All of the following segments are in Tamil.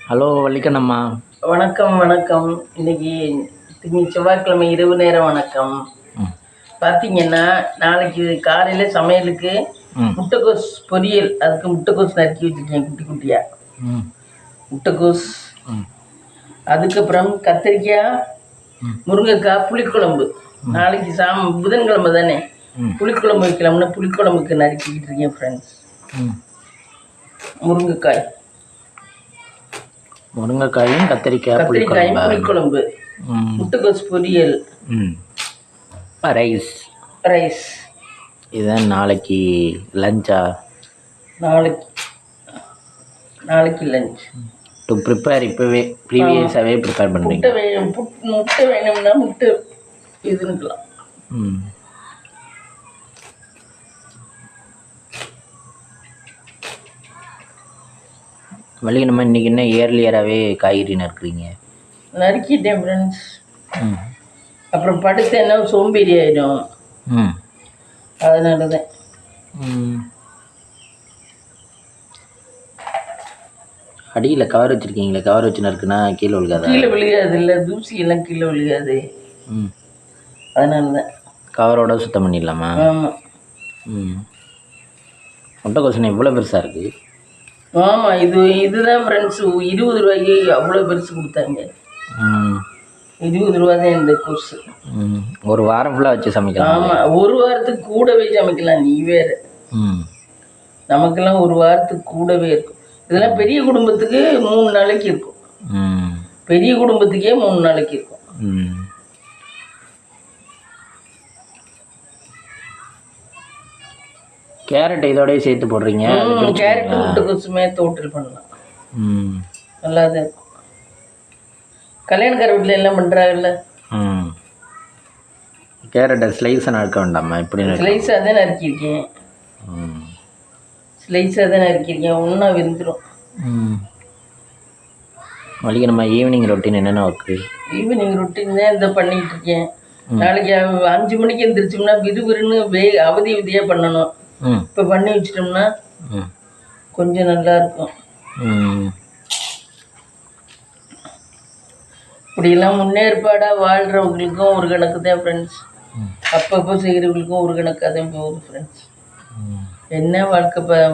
ஹலோ வள்ளிக்கண்ணம்மா. வணக்கம் வணக்கம். இன்னைக்கு செவ்வாய்க்கிழமை இரவு நேரம் வணக்கம். பார்த்தீங்கன்னா நாளைக்கு காலையில் சமையலுக்கு முட்டைக்கோஸ் பொரியல். அதுக்கு முட்டைக்கோஸ் நறுக்கி வச்சுருக்கேன் குட்டி குட்டியாக. முட்டைக்கோஸ், அதுக்கப்புறம் கத்திரிக்காய், முருங்கைக்காய், புளிக்குழம்பு. நாளைக்கு புதன்கிழமை தானே, புளிக்குழம்பு வைக்கலாம்னு புளிக்குழம்புக்கு நறுக்கிக்கிட்டு இருக்கேன் ஃப்ரெண்ட்ஸ். முருங்கைக்காயும் கத்திரிக்காயும் புளிக்குழம்பு, முட்டைக்கோஸ் பொரியல், ரைஸ். இதுதான் நாளைக்கு லஞ்சா? நாளைக்கு லஞ்ச். டு ப்ரிப்பேர் இப்போவே ப்ரீவியஸாகவே ப்ரிப்பேர் பண்ணுறீங்க. முட்டை வேணும்னா முட்டை இதுன்னுக்கலாம். வள்ளிக்கண்ணம்மா, இன்றைக்கி என்ன ஏர்லியராகவே காய்கறி நறுக்கிட்டேன் ஃப்ரெண்ட்ஸ். அப்புறம் படுத்தேன்னா சோம்பேறி ஆகிடும், அதனால தான். அடியில் கவர் வச்சுருக்கீங்களே, கவர் வச்சு நறுக்குன்னா கீழே விழுகாது? கீழே விழுகாது, இல்லை தூசி எல்லாம் கீழே விழுகாது, அதனால தான். கவரோட சுத்தம் பண்ணிடலாமா? ஆமாம். முட்டைக்கோசனை இவ்வளோ பெருசாக இருக்குது. ஆமாம், இதுதான் ஃப்ரெண்ட்ஸு 20 ரூபாய்க்கு அவ்வளோ பெருசு கொடுத்தாங்க. 20 ரூபா தான் இந்த கோர்ஸு. ஒரு வாரம் ஃபுல்லாக வச்சு சமைக்கலாம். ஆமாம், ஒரு வாரத்துக்கு கூடவே சமைக்கலாம். நீ வேறு, நமக்கெல்லாம் ஒரு வாரத்துக்கு கூடவே இருக்கும். இதெல்லாம் பெரிய குடும்பத்துக்கு 3 நாளைக்கு இருக்கும். பெரிய குடும்பத்துக்கே 3 நாளைக்கு இருக்கும். கேரட் இதோடய சேர்த்து போடுறீங்க? கேரட் முட்டைக்கோசுமே தோட்டல் பண்ணலாம், நல்லா தான் இருக்கும். கல்யாணக்கார வீட்டில் எல்லாம் பண்ணுறாங்கல்ல. கேரட்டை ஸ்லைஸை நறுக்க வேண்டாமா? இப்படி ஸ்லைஸாக தான் நறுக்கியிருக்கேன். ஒன்றா வெந்துடும். வள்ளிக்கண்ணம்மா, ஈவினிங் ரொட்டீன் என்னென்ன ஒர்க்கு? ஈவினிங் ரொட்டீன் தான் இந்த பண்ணிக்கிட்டு இருக்கேன். நாளைக்கு 5 மணிக்கு எழுந்திரிச்சோம்னா விறுவிறுன்னு அவதியாக பண்ணணும். இப்போ பண்ணி வச்சிட்டோம்னா கொஞ்சம் நல்லா இருக்கும். இப்படியெல்லாம் முன்னேற்பாடாக வாழ்கிறவங்களுக்கும் ஒரு கணக்கு தான் ஃப்ரெண்ட்ஸ். அப்பப்போ செய்கிறவங்களுக்கும் ஒரு கணக்காக தான் போகுது ஃப்ரெண்ட்ஸ். என்ன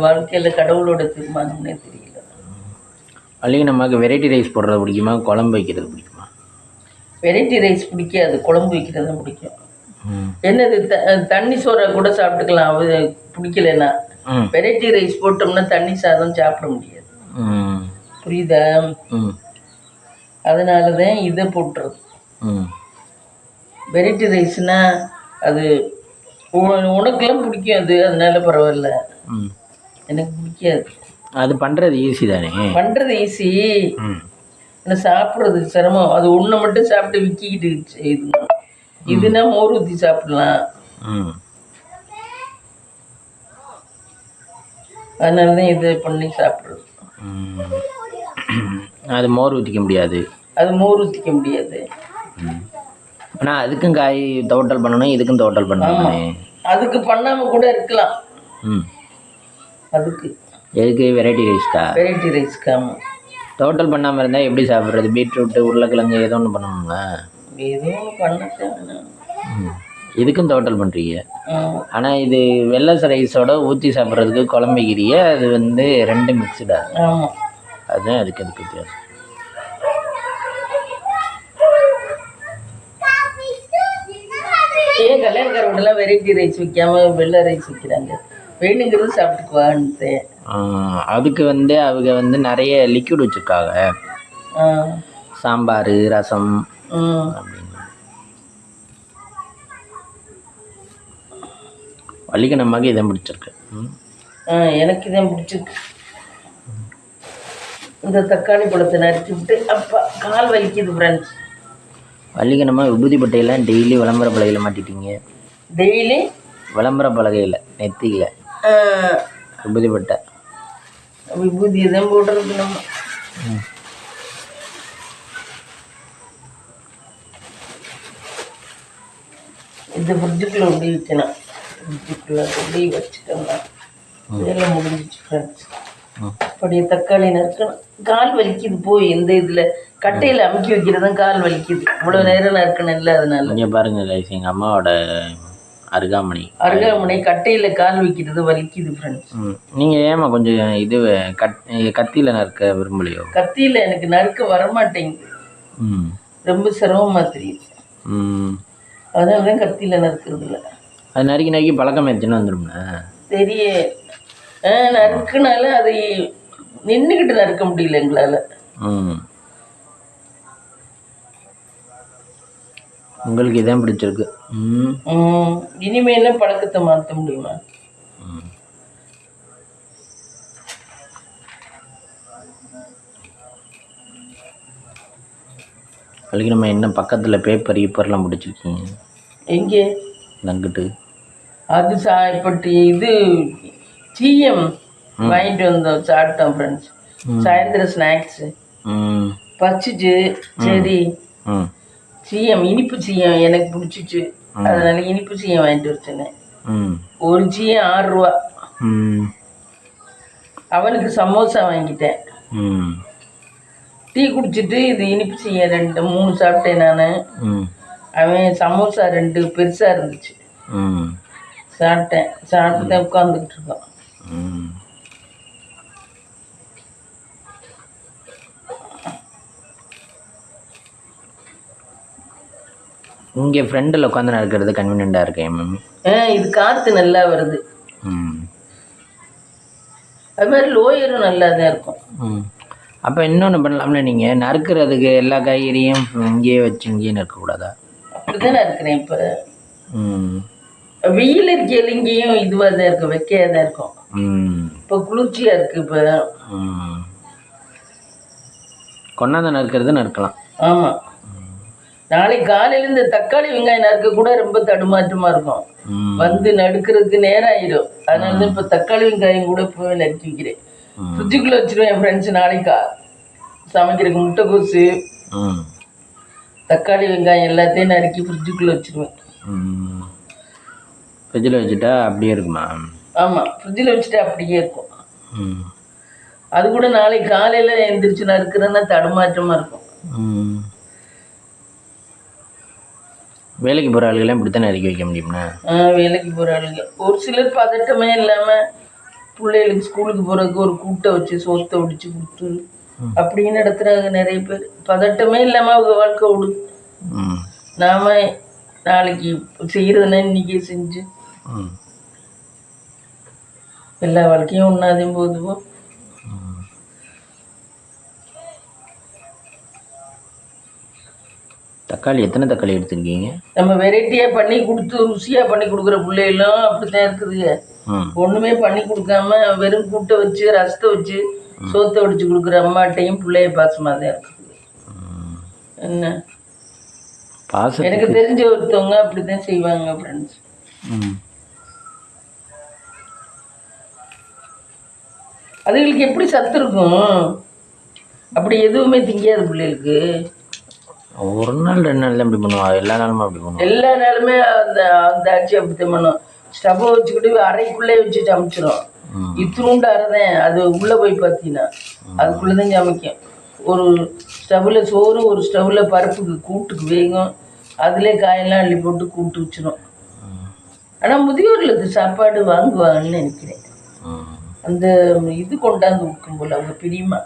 வாழ்க்கையில் கடவுளோட தீர்மானம்னே தெரியல. வள்ளிக்கண்ணம்மாவுக்கு வெரைட்டி ரைஸ் போடுறது பிடிக்குமா, குழம்பு வைக்கிறது பிடிக்குமா? வெரைட்டி ரைஸ் பிடிக்காது, குழம்பு வைக்கிறது தான் பிடிக்கும். என்னது தண்ணி சோறை கூட சாப்பிட்டுக்கலாம், அது பிடிக்கலன்னா. வெரைட்டி ரைஸ் போட்டோம்னா தண்ணி சாதம் சாப்பிட முடியாது, புரியுதா? அதனால தான் இதை போட்டுறது. வெரைட்டி ரைஸ்னால் அது உனக்கெல்லாம் பிடிக்கும், அதனால பரவாயில்ல. எனக்கு பிடிக்காது. அது பண்ணுறது ஈஸி தானே? பண்ணுறது ஈஸி, ஆனால் சாப்பிட்றது சிரமம். அது ஒன்றை மட்டும் சாப்பிட்டு விற்கிக்கிட்டு செய்யணும். இதுனா மோர் ஊற்றி சாப்பிடலாம், அதனால தான் இதை பண்ணி சாப்பிட்றது. அது மோர் ஊற்றிக்க முடியாது. ஆனால் அதுக்கும் காய் தோட்டல் பண்ணணும், இதுக்கும் தோட்டல் பண்ணணும். அதுக்கு பண்ணாமல் கூட இருக்கலாம். அதுக்கு எதுக்கு? வெரைட்டி ரைஸ்க்கா? டோட்டல் பண்ணாமல் இருந்தால் எப்படி சாப்பிட்றது? பீட்ரூட்டு, உருளைக்கிழங்கு ஏதோ ஒன்று பண்ணணுங்களா? ஏதோ ஒன்று பண்ண. இதுக்கும் டோட்டல் பண்ணுறீங்க. ஆனால் இது வெள்ளை ரைஸோட ஊற்றி சாப்பிட்றதுக்கு குழம்புக்கிறிய, அது வந்து 2 மிக்ஸ்டாக. அதுதான் அதுக்கு வித்தியாசம். ஏன் கல்யாணக்கார வீடெல்லாம் வெரைட்டி ரைஸ் வைக்காம வெள்ளை ரைஸ் வைக்கிறாங்க? வேணுங்கிறது சாப்பிட்டுக்குவான்ட்டு. அதுக்கு வந்து அவங்க வந்து நிறைய லிக்விட் வச்சுருக்காங்க, சாம்பார், ரசம் அப்படின்னு. வள்ளிக்கண்ணம்மாக்கு இதான் பிடிச்சிருக்கு. எனக்கு இதான் பிடிச்சிருக்கு. இந்த தக்காளி பழத்தை நறுக்கி விட்டு அப்பா கால் வலிக்குது ஃப்ரெண்ட்ஸ். வள்ளிக்கண்ணம்மா, விபூதி பட்டையெல்லாம் டெய்லி விளம்பர பலகையில் மாட்டிட்டீங்க. டெய்லி விளம்பர பலகையில் நெத்தியில் விபூதி பட்டை. விபூதியை தான் போடுறது நம்ம. இந்த ஃப்ரிட்ஜுக்குள்ளே ஒட்டி வைக்கணும். ஃப்ரிட்ஜுக்குள்ளே ஒட்டி வச்சுட்டோம்னா வேலை முடிஞ்சிச்சு ஃப்ரெண்ட்ஸ். அப்படியே தக்காளி நறுக்கணும். கால் வலிக்குது போய் இந்த இதில் கட்டையில் அமுக்கி வைக்கிறதும் கால் வலிக்குது. இவ்வளோ நேரம் நறுக்கணும் இல்லை, அதனால. இங்கே பாருங்க கைஸ், எங்கள் அம்மாவோட அருகாமணி கட்டையில் கால் வைக்கிறது வலிக்குது ஃப்ரெண்ட்ஸ். நீங்கள் ஏமா கொஞ்சம் இது கத்தியில் நறுக்க விரும்பலையோ? கத்தியில் எனக்கு நறுக்க வரமாட்டேங்குது, ரொம்ப சிரமமாக தெரியுது. அதனால தான் கத்தியில் நறுக்கிறது இல்லை. அது நறுக்கி நறுக்கி பழக்கம் எடுத்துன்னு வந்துடும்ண்ணா தெரிய. நறுக்குனால அதை நின்றுக்கிட்டு நறுக்க முடியல எங்களால். உங்களுக்கு இதான் பிடிச்சிருக்கு. இனிமேல பழக்கத்தை மாற்ற முடியுமா? அதுக்கு நம்ம என்ன பக்கத்தில் பேப்பர்லாம் பிடிச்சிருக்கீங்க? எங்கே? நங்கிட்டு அது இப்படி இது சிஎம் வாங்கிட்டு வந்தோம், சாப்பிட்டோம் ஃப்ரெண்ட்ஸ். சாயந்தரம் ஸ்நாக்ஸு பச்சிச்சு. சரி, சிஎம் இனிப்பு சிஎம் எனக்கு பிடிச்சிச்சு, அதனால இனிப்பு சிஎம் வாங்கிட்டு வச்சேன். ஒரு சிஎம் 6 ரூபா. அவனுக்கு சமோசா வாங்கிட்டேன். டீ குடிச்சிட்டு இது இனிப்பு சிஎம் 2 3 சாப்பிட்டேன் நான். அவன் சமோசா 2 பெருசாக இருந்துச்சு, சாப்பிட்டேன். சாப்பிட்டு தான் உட்காந்துக்கிட்டு இருக்கோம். இங்கே ஃப்ரெண்டில் உட்காந்து நடக்கிறது கன்வீனியண்டாக இருக்கேன் மம்மி. இது காற்று நல்லா வருது. அது மாதிரி லோயரும் நல்லா தான் இருக்கும். அப்போ இன்னொன்று பண்ணலாம்ல, நீங்கள் நறுக்கிறதுக்கு எல்லா காய்கறியும் இங்கேயே வச்சு இங்கேயே நறுக்கக்கூடாதா? அப்படி தான் நறுக்கிறேன். இப்போ வெயில் இருக்கையில் இங்கேயும் இதுவாக தான் இருக்கும், வெக்கையாக தான் இருக்கும். இப்போ குளிர்ச்சியாக இருக்குது. இப்போ கொண்டாந்து நறுக்கிறது நறுக்கலாம். ஆமாம், நாளைக்கு காலையில் இந்த தக்காளி வெங்காயம் நறுக்க கூட ரொம்ப தடுமாற்றமாக இருக்கும். வந்து நடுக்கிறதுக்கு நேரம் ஆயிடும். அதனால தான் இப்போ தக்காளி வெங்காயம் கூட இப்போ நறுக்கி வைக்கிறேன். ஃப்ரிட்ஜுக்குள்ளே வச்சுருவேன் என் ஃப்ரெண்ட்ஸ். நாளைக்கா சமைக்கிறதுக்கு முட்டைக்கோசு, தக்காளி வெங்காயம் எல்லாத்தையும் நறுக்கி ஃப்ரிட்ஜுக்குள்ளே வச்சுருவேன். ஃப்ரிட்ஜில் வச்சுட்டா அப்படியே இருக்குமா? ஆமாம், ஃப்ரிட்ஜில் வச்சுட்டா அப்படியே இருக்கும். அது கூட நாளைக்கு காலையில் எழுந்திரிச்சு நறுக்கிறேன்னா தடுமாற்றமாக இருக்கும். வேலைக்கு போகிற ஆளுகள்லாம் இப்படி தானே நறுக்கி வைக்க முடியும்னா? வேலைக்கு போகிற ஆளுங்க ஒரு சிலர் பதட்டமே இல்லாமல் பிள்ளைகளுக்கு ஸ்கூலுக்கு போகிறதுக்கு ஒரு கூட்டை வச்சு சோத்தை ஒடிச்சு கொடுத்து அப்படின்னு நடத்துகிறாங்க நிறைய பேர். பதட்டமே இல்லாமல் அவங்க வாழ்க்கை ஓடுது. நாம் நாளைக்கு செய்கிறதுனா இன்றைக்கி செஞ்சு எல்லா வாழ்க்கையும் ஒன்றாதையும் போதுவோம். தக்காளி எத்தனை தக்காளி எடுத்துருக்கீங்க? நம்ம வெரைட்டியாக பண்ணி கொடுத்து ருசியாக பண்ணி கொடுக்குற பிள்ளைகளும் அப்படி தான் இருக்குதுங்க. ஒன்றுமே பண்ணி கொடுக்காம வெறும் கூட்டை வச்சு ரசத்தை வச்சு சோத்தை வடிச்சு கொடுக்குற அம்மாட்டையும் பிள்ளைய பாசமாக தான் இருக்குது. என்ன பாசம் எனக்கு தெரிஞ்ச ஒருத்தவங்க அப்படி தான் செய்வாங்க ஃப்ரெண்ட்ஸ். அதுகளுக்கு எப்படி சத்து இருக்கும்? அப்படி எதுவுமே திங்காது பிள்ளைகளுக்கு. ஒரு நாள் 2 நாள் தான் இப்படி பண்ணுவாங்க, எல்லா நாளுமே அப்படி பண்ணுவாங்க. எல்லா நாளுமே அந்த அந்த ஆட்சி அப்படித்தான் பண்ணும். ஸ்டவ்வை வச்சுக்கிட்டு அறைக்குள்ளே வச்சு சமைச்சிடும். இத்தினூண்டு அரைதான், அது உள்ளே போய் பார்த்தீங்கன்னா அதுக்குள்ளே தான் சமைக்கும். ஒரு ஸ்டவ்வில் சோறு, ஒரு ஸ்டவ்வில் பருப்புக்கு கூட்டுக்கு வேகும், அதிலே காயெல்லாம் அள்ளி போட்டு கூட்டு வச்சிடும். ஆனால் முதியோர்களுக்கு சாப்பாடு வாங்குவாங்கன்னு நினைக்கிறேன். அந்த இது கொண்டாந்து விற்கும் போல் அவங்க பிரியமா.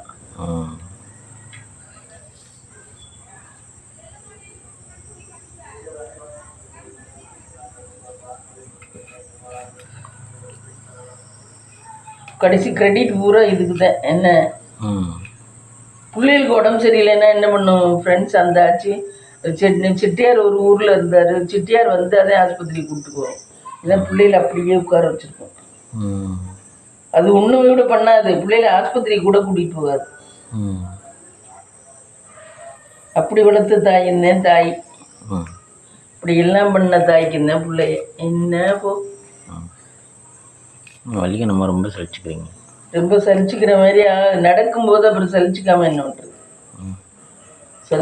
கடைசி கிரெடிட் பூரா இதுக்கு தான். என்ன பிள்ளைகளுக்கு உடம்பு சரியில்லைன்னா என்ன பண்ணும் ஃப்ரெண்ட்ஸ்? அந்த ஆச்சு செட்டியார் ஒரு ஊரில் இருந்தார். செட்டியார் வந்து அதே ஆஸ்பத்திரிக்கு கூப்பிட்டுக்குவோம். இதான் பிள்ளைகள் அப்படியே உட்கார வச்சுருக்கோம். அது ஒன்றுமே கூட பண்ணாது, பிள்ளைகளை ஆஸ்பத்திரிக்கு கூட கூட்டிகிட்டு போகாது. அப்படி வளர்த்த தாயின்னேன் தாய். இப்படி எல்லாம் பண்ண தாய்க்குன்னேன் பிள்ளைய. என்ன போ வலிக்க நம்ம ரொம்ப சலிச்சுக்கிறீங்க. ரொம்ப சலிச்சுக்கிற மாதிரி நடக்கும்போது அப்புறம் சலிச்சுக்காம என்ன பண்ணுறது?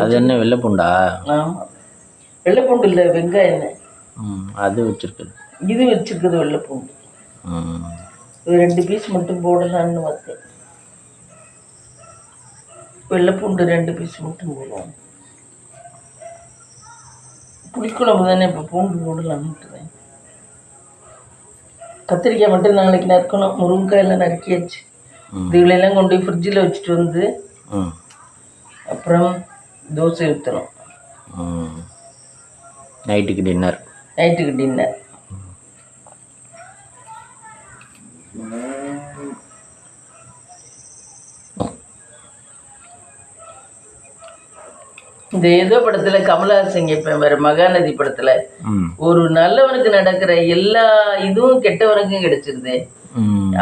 அது என்ன வெள்ளைப்பூண்டா? ஆமாம், வெள்ளைப்பூண்டு இல்லை, வெங்காயம் என்ன அது வச்சுருக்குது. இது வச்சுருக்குது வெள்ளைப்பூண்டு. 2 பீஸ் மட்டும் போடலான்னு பார்த்தேன். வெள்ளைப்பூண்டு 2 பீஸ் மட்டும் போடுவோம். புளிக்குழம்பு தானே, இப்போ பூண்டு போடலாம்ட்டுறேன். கத்திரிக்காய் மட்டும் நாளைக்கு நறுக்கணும். முருங்கைக்காயெல்லாம் நறுக்கியாச்சு. இதுகளெல்லாம் கொண்டு போய் ஃப்ரிட்ஜில் வச்சுட்டு வந்து அப்புறம் தோசை ஊற்றணும். நைட்டுக்கு டின்னர். இந்த ஏதோ படத்துல கமலஹாசன் கேட்பேன் வேற, மகாநதி படத்துல ஒரு நல்லவனுக்கு நடக்கிற எல்லா இதுவும் கெட்டவனுக்கும் கிடைச்சிருது.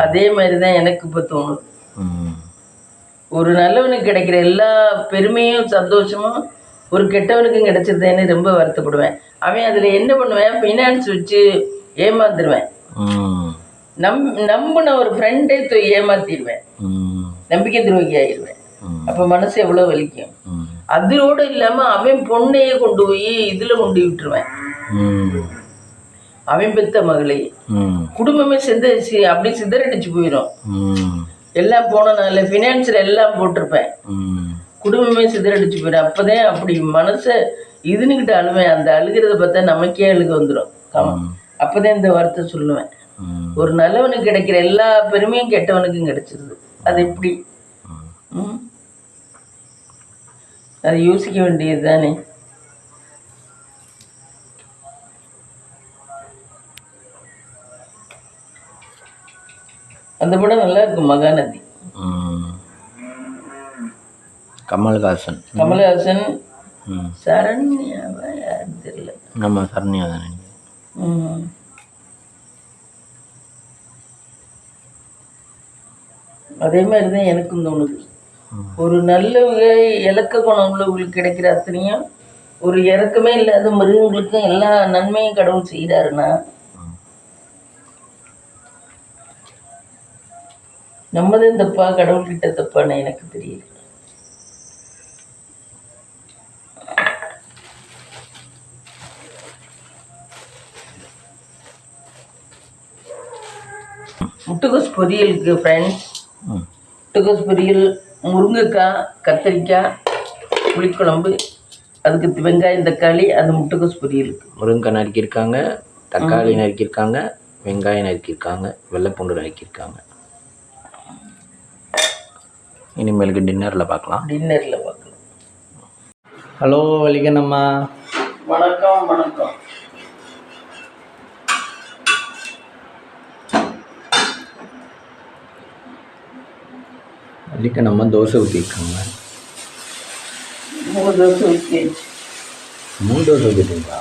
அதே மாதிரிதான் எனக்கு இப்ப தோணுது. ஒரு நல்லவனுக்கு கிடைக்கிற எல்லா பெருமையும் சந்தோஷமும் ஒரு கெட்டவனுக்கும் கிடைச்சிருதேன்னு ரொம்ப வருத்தப்படுவேன். அவன் அதுல என்ன பண்ணுவேன், ஃபைனான்ஸ் வச்சு ஏமாந்துருவேன். நம்பின ஒரு ஃப்ரெண்டே ஏமாத்திடுவேன், நம்பிக்கை துரோகி ஆயிடுவேன். அப்ப மனசு எவ்வளவு வலிக்கும். அதோட இல்லாம அவன் பொண்ணையே கொண்டு போய் இதுல கொண்டு விட்டுருவேன். அவன் பெத்த மகளே குடும்பமே அப்படி சிதறடிச்சு போயிடும். எல்லாம் போனனால ஃபினான்ஸ்ல எல்லாம் போட்டிருப்பேன், குடும்பமே சிதறடிச்சு போயிடும். அப்பதான் அப்படி மனசை இதுன்னுக்கிட்ட அழுவேன். அந்த அழுகிறத பார்த்தா நமக்கே அழுக வந்துடும். அப்பதான் இந்த வார்த்தை சொல்லுவேன், ஒரு நல்லவனுக்கு கிடைக்கிற எல்லா பெருமையும் கெட்டவனுக்கும் கிடைச்சிருது. அது எப்படி? அது யோசிக்க வேண்டியது தானே. அந்த படம் நல்லா இருக்கும், மகாநதி. கமல்ஹாசன் சரண்யாவா யாருன்னு தெரியல. நம்ம சரண்யா தானே. அதே மாதிரி தான் எனக்கும் தோணுது. ஒரு நல்லவங்க இலக்க குணம் உள்ளவங்களுக்கு கிடைக்கிற அத்தனையும் ஒரு இறக்கமே இல்லாத மிருகங்களுக்கும் எல்லா நன்மையும் கடவுள் செய்கிறாருன்னா நம்மதான் தப்பா, கடவுள்கிட்ட தப்பான்னு எனக்கு தெரியல. முட்டைகோஸ் பொரியலுக்கு ஃப்ரெண்ட்ஸ், முட்டைகோஸ் பொரியல், முருங்கைக்காய், கத்திரிக்காய், புளிக்குழம்பு, அதுக்கு வெங்காயம் தக்காளி, அது முட்டைகோஸ் பொரியலுக்கு. முருங்கைக்காய் நறுக்கியிருக்காங்க, தக்காளி நறுக்கியிருக்காங்க, வெங்காயம் நறுக்கியிருக்காங்க, வெள்ளைப்பூண்டு நறுக்கியிருக்காங்க. இனிமேலுக்கு டின்னரில் பார்க்கலாம். ஹலோ வலிகண்ணம்மா. வணக்கம். வலிகண்ணம்மா தோசை ஊற்றிருக்காங்க. 3 தோசை ஊற்றிடுச்சு. 3 தோசை ஊற்றிட்டீங்களா?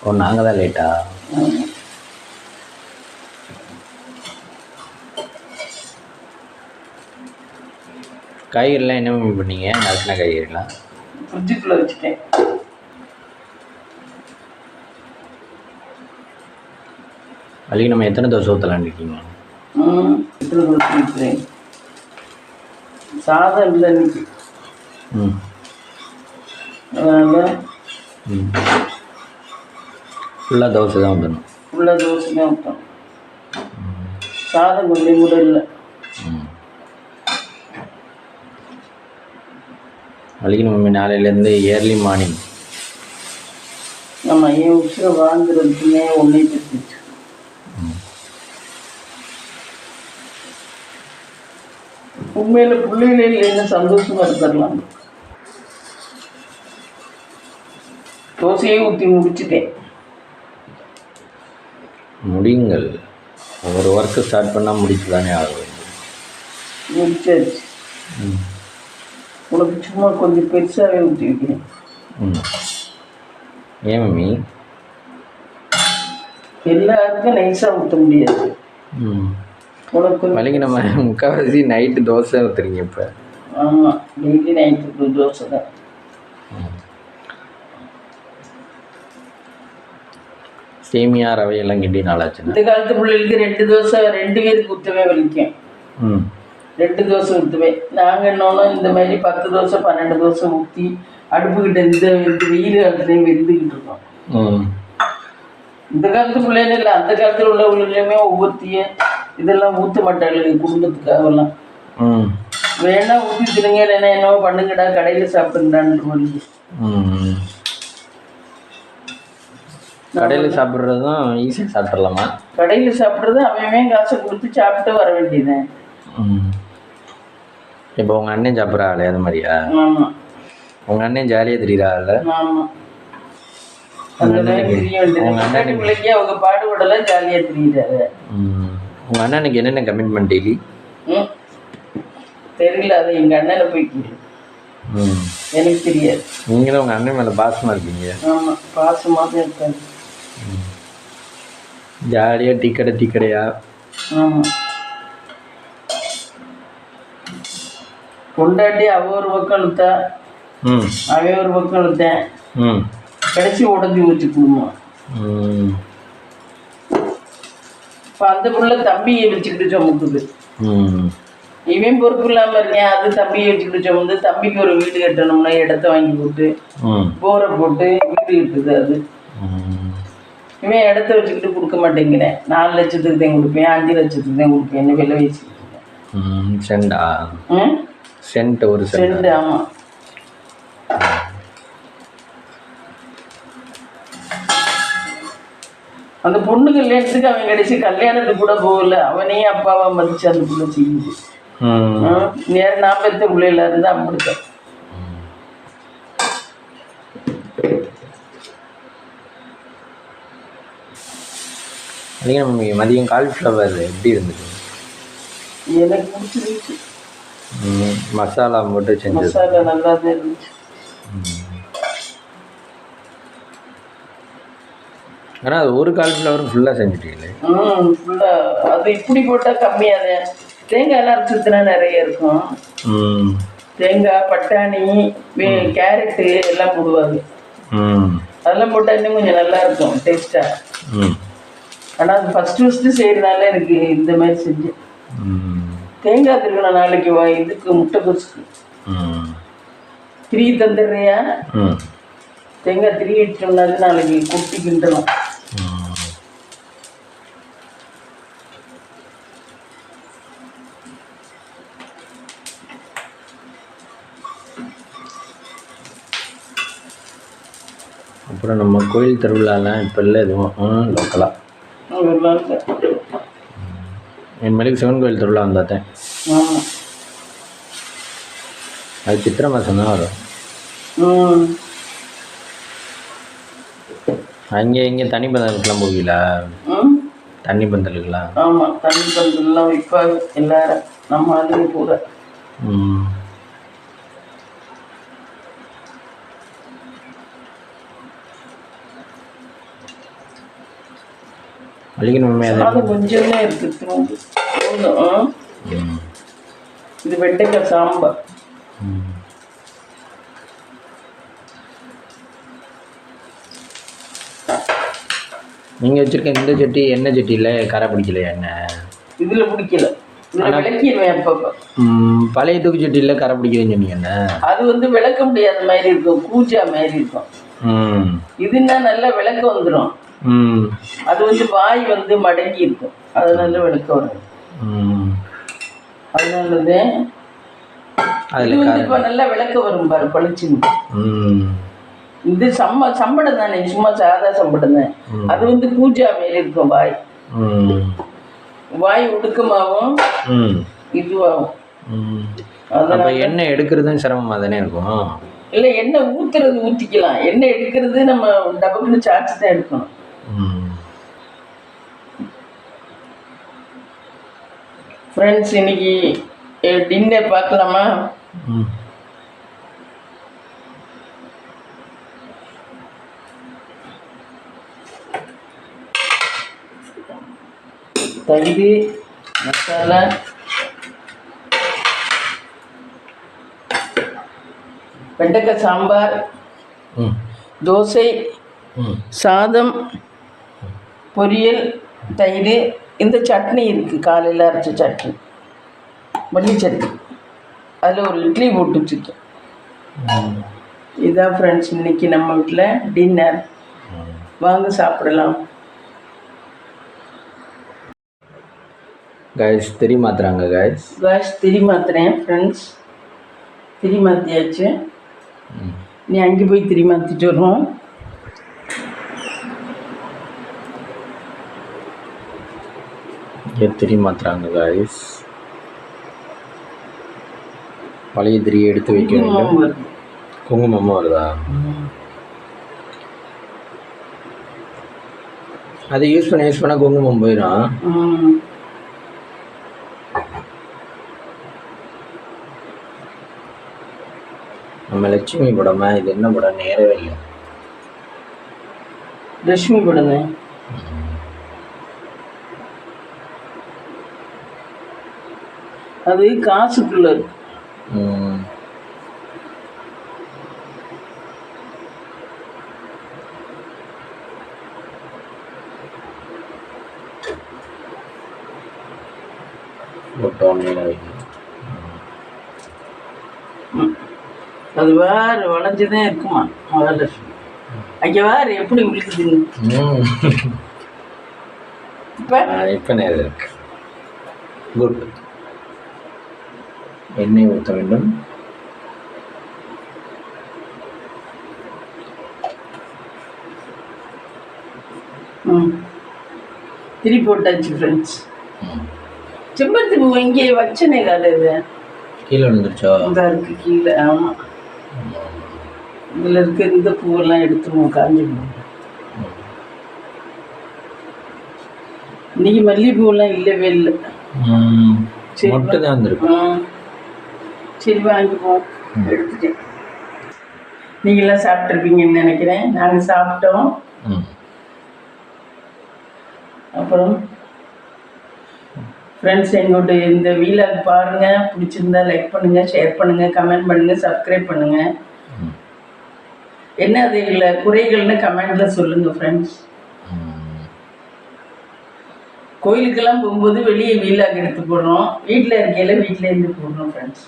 ஓ, நாங்கள் தான் லேட்டா? காய்கறிலாம் என்ன பண்ணீங்க? நறுக்கின காய்கறிலாம் ஃப்ரிட்ஜுக்குள்ளே வச்சுட்டேன். அதுக்கு நம்ம எத்தனை தோசை ஊற்றலான்னு இருக்கீங்க? எத்தனை தோசை ஊற்றுறேன்? சாதம் இல்லை இன்னைக்கு. அதனால் ஃபுல்லாக தோசை தான் ஊற்றணும். ஊற்றணும். சாதம் கொஞ்சம் கூட இல்லை. அதுக்கு நம்ம நாளையிலேருந்து ஏர்லி மார்னிங் நம்ம ஏன் உசுரை வாழ்ந்துருக்குமே ஒன்றே தெரிஞ்சிச்சு. உண்மையில் பிள்ளைகளே இல்லைன்னு சந்தோஷமா இருந்துடலாம். தோசையே ஊற்றி முடிச்சுட்டேன். முடியுங்கள், ஒரு ஒர்க்கு ஸ்டார்ட் பண்ணால் முடிச்சு தானே ஆக வேண்டும். முடிச்சாச்சு. உனக்கு சும்மா கொஞ்சம் பெருசாகவே ஊற்றி வைக்கிறேன். ஏன் மம்மி? எல்லாருக்கும் நைஸாக ஊற்ற முடியாது. உனக்கு வலிக்கு நம்ம முக்கால்வாசி நைட்டு தோசை ஊற்றுறீங்க இப்போ. ஆமாம், டெய்லி நைட்டு தோசை தான். சேமியா ரவையெல்லாம் கிண்டி நாளாச்சுன்னா இந்த காலத்து பிள்ளைகளுக்கு 2 தோசை 2 பேருக்கு ஊற்றவே வலிக்கும். 2 தோசை ஊற்றுவேன். நாங்கள் என்னன்னா இந்த மாதிரி 10 தோசை 12 தோசை ஊற்றி அடுப்புக்கிட்ட இந்த வெயில் காலத்துலேயும் வெந்துக்கிட்டு இருக்கோம். இந்த காலத்து பிள்ளைங்க இல்லை, அந்த காலத்தில் உள்ளவங்களுமே ஒவ்வொருத்தையும் இதெல்லாம் ஊற்ற மாட்டாங்க குடும்பத்துக்காகலாம். வேணா ஊற்றி தின்னுங்க, இல்லைன்னா என்னவோ பண்ணுங்கடா, கடையில் சாப்பிடுங்கடான்னு வருது. கடையில் சாப்பிட்றதும் ஈஸியாக சாப்பிட்றலாமா? கடையில் சாப்பிட்றது அவன் காசை கொடுத்து சாப்பிட்டு வர வேண்டியதுதான். இப்போ உங்கள் அண்ணன் சாப்பிட்றா ஆளு அது மாதிரியா? ஆமாம். உங்கள் அண்ணன் ஜாலியாக தெரியுறா ஆள்? ஆமாம். அந்த மாதிரி தெரிய வேண்டியது. பிள்ளைக்கு அவங்க பாடுபடலாம், ஜாலியாக தெரியுறாரு. உங்கள் அண்ணனுக்கு என்னென்ன கமிட்மெண்ட் டெய்லி? தெரியல, அது எங்கள் அண்ணனை போய் எனக்கு தெரியாது. நீங்களும் உங்கள் அண்ணன் மேலே பாசமாக இருக்கீங்க. ஆமாம், பாசமாக தான் இருக்காங்க. ஜாலியாக டீ கடையா? ஆமாம். கொண்டாட்டி அவ ஒரு பக்கம் இழுத்தா, அவன் ஒரு பக்கம் இழுத்தேன், கடைசி உடஞ்சி ஊற்றி குடும்பம். இப்போ அந்த புள்ள தம்பியை வச்சுக்கிட்டு சுமக்குது. இவன் பொறுப்பு இல்லாமல் இருக்கேன், அது தம்பியை வச்சுக்கிட்டு சுமந்து தம்பிக்கு ஒரு வீடு கட்டணும்னா இடத்த வாங்கி போட்டு போரை போட்டு வீடு கட்டுது. அது இவன் இடத்த வச்சுக்கிட்டு கொடுக்க மாட்டேங்கிறேன். 4 லட்சத்துக்கு தான் கொடுப்பேன், 5 லட்சத்துக்கு தான் கொடுப்பேன், என்ன விலை வச்சுக்கிட்டு. செண்டா? சென்ட் ஒரு சென்ட். ஆமாம். அந்த பொண்ணு கல்யாணத்துக்கு அவன் கடைசி கல்யாணத்துக்கு கூட போகல, அவனையும் அப்பாவா மதிச்சு அந்த புள்ள செய்யுது. நேரம் நான் பெற்ற பிள்ளையில இருந்தா அப்படித்தான். மதியம் காலிஃப்ளவர் எப்படி இருந்தது? எனக்கு பிடிச்சிருந்துச்சு. மசாலா போட்டு செஞ்சு. மசாலா நல்லா தான் இருந்துச்சு. ஆனால் அது ஒரு காலிஃப்ளவரும் ஃபுல்லாக செஞ்சுட்டீங்களே? ஃபுல்லாக அது இப்படி போட்டால் கம்மியாக தான். தேங்காய்லாம் அரைச்சிட்டுனா நிறைய இருக்கும். தேங்காய், பட்டாணி, கேரட்டு எல்லாம் போடுவாங்க. அதெல்லாம் போட்டால் இன்னும் கொஞ்சம் நல்லா இருக்கும் டேஸ்ட்டாக. ஆனால் அது ஃபஸ்ட்டு செய்கிறதுனால எனக்கு இந்த மாதிரி செஞ்சேன். தேங்காய் திருக்கணும் நாளைக்கு இதுக்கு முட்டை கொசுக்கு 3 தந்துடுறியா? தேங்காய் 3 வச்சோம்னாலும் நாளைக்கு குட்டி கிண்டணும். அப்புறம் நம்ம கோயில் திருவிழாலாம் இப்போ இல்லை எதுவும் லோக்கலாக. என் மேலுக்கு சிவன் கோயில் திருவிழா வந்தாத்தேன். அது சித்திரை மாதம் தான் வரும். அங்கே இங்கே தண்ணி பந்தலுக்கெல்லாம் போவீங்களா? தண்ணி பந்தலுக்கெல்லாம்? ஆமாம், தண்ணி பந்தல்லாம் வைப்பாங்க எல்லாரும், நம்ம அதுலேயும் கூட. அது கொஞ்சமே இருக்கு. இது வெண்டைக்காய் சாம்பார். நீங்கள் வச்சுருக்க இந்த சட்டி எண்ணெய் சட்டியில் கரை பிடிக்கலையா? எண்ணெய் இதில் பிடிக்கல, விளக்கிடுவேன் அப்பப்போ. பழைய தூக்கு சட்டியில் கரை பிடிக்கிறேன்னு சொன்னீங்க. அது வந்து விளக்க முடியாத மாதிரி இருக்கும், கூஜா மாதிரி இருக்கும். இதுன்னா நல்லா விளக்க வந்துடும். அது வந்து வாய் வந்து மடங்கி இருக்கும், அதனால விளக்க வரும். அதனாலதே அது வந்து இப்போ நல்லா விளக்க வரும் பாரு, பளிச்சுன்னு. இது சம்படம் தானே, சும்மா சாதா சம்படம் தான். அது வந்து பூஜா மாரி இருக்கும் வாய். வாய் ஒடுக்கமாகவும் இதுவாகும். அதனால எண்ணெய் எடுக்கிறதும் சிரமமாக தானே இருக்கும். இல்லை, எண்ணெய் ஊற்றுறது ஊற்றிக்கலாம், எண்ணெய் எடுக்கிறது நம்ம டபக்குன்னு சார்ஜ் தான் எடுக்கணும். ஃப்ரெண்ட்ஸ், இன்னைக்கு டின்னர் பார்க்கலாமா? தயிர், மசாலா, வெண்டைக்காய் சாம்பார், தோசை, சாதம், பொரியல், தயிர். இந்த சட்னி இருக்குது, காலையில் அரைச்ச சட்னி, மல்லி சட்னி. அதில் ஒரு இட்லி போட்டு வச்சுருக்கேன். இதான் ஃப்ரெண்ட்ஸ் இன்னைக்கு நம்ம வீட்டில் டின்னர். வாங்க சாப்பிடலாம். காய்ஸ் திரி மாத்துறாங்க காய்ஸ். திரி மாத்துறேன் ஃப்ரெண்ட்ஸ். திரி மாற்றியாச்சு. நீ அங்கே போய் திரி மாற்றிட்டு வருவோம். திரி மாத்துறாங்க காய்ஸ். பழைய திரியை எடுத்து வைக்க வேண்டும். குங்குமமும் வருதா? அது யூஸ் பண்ண குங்குமம் போயிடும். நம்ம லட்சுமி படமா? இது என்ன படம்? நேரவே இல்லை. லட்சுமி படம். அது காசுக்குள்ள இருக்கு. அது வேறு வளைஞ்சுதான் இருக்குமா மகாலட்சுமி? அங்கே வேறு எப்படி விழுக்குதுன்னு இப்போ நேரம் இருக்கு. குட். எண்ணெய் ஊற்ற வேண்டும். திரி போட்டாச்சு ஃப்ரெண்ட்ஸ். செம்பருத்தி பூ இங்கே வச்சனே கால இது கீழே விழுந்துருச்சோ? இதாக இருக்கு கீழே. ஆமாம், இதில் இருக்க இந்த பூவெல்லாம் எடுத்துருவோம், காஞ்சி பூ. இன்னைக்கு மல்லிகைப்பூவெல்லாம் இல்லவே இல்லை. சரி மட்டும் தான் வந்துருக்கும். சரி வாங்கிப்போம். எடுத்துட்டேன். நீங்களாம் சாப்பிட்ருப்பீங்கன்னு நினைக்கிறேன். நாங்கள் சாப்பிட்டோம். அப்புறம் ஃப்ரெண்ட்ஸ், எங்களுடைய இந்த வீலாக் பாருங்கள். பிடிச்சிருந்தா லைக் பண்ணுங்கள், ஷேர் பண்ணுங்கள், கமெண்ட் பண்ணுங்கள், சப்ஸ்கிரைப் பண்ணுங்கள். என்ன அது இல்லை குறைகள்னு கமெண்டில் சொல்லுங்கள் ஃப்ரெண்ட்ஸ். கோயிலுக்கெல்லாம் போகும்போது வெளியே வீலாக் எடுத்து போடுறோம். வீட்டில் இருக்கையில் வீட்டிலேருந்து போடுறோம் ஃப்ரெண்ட்ஸ்.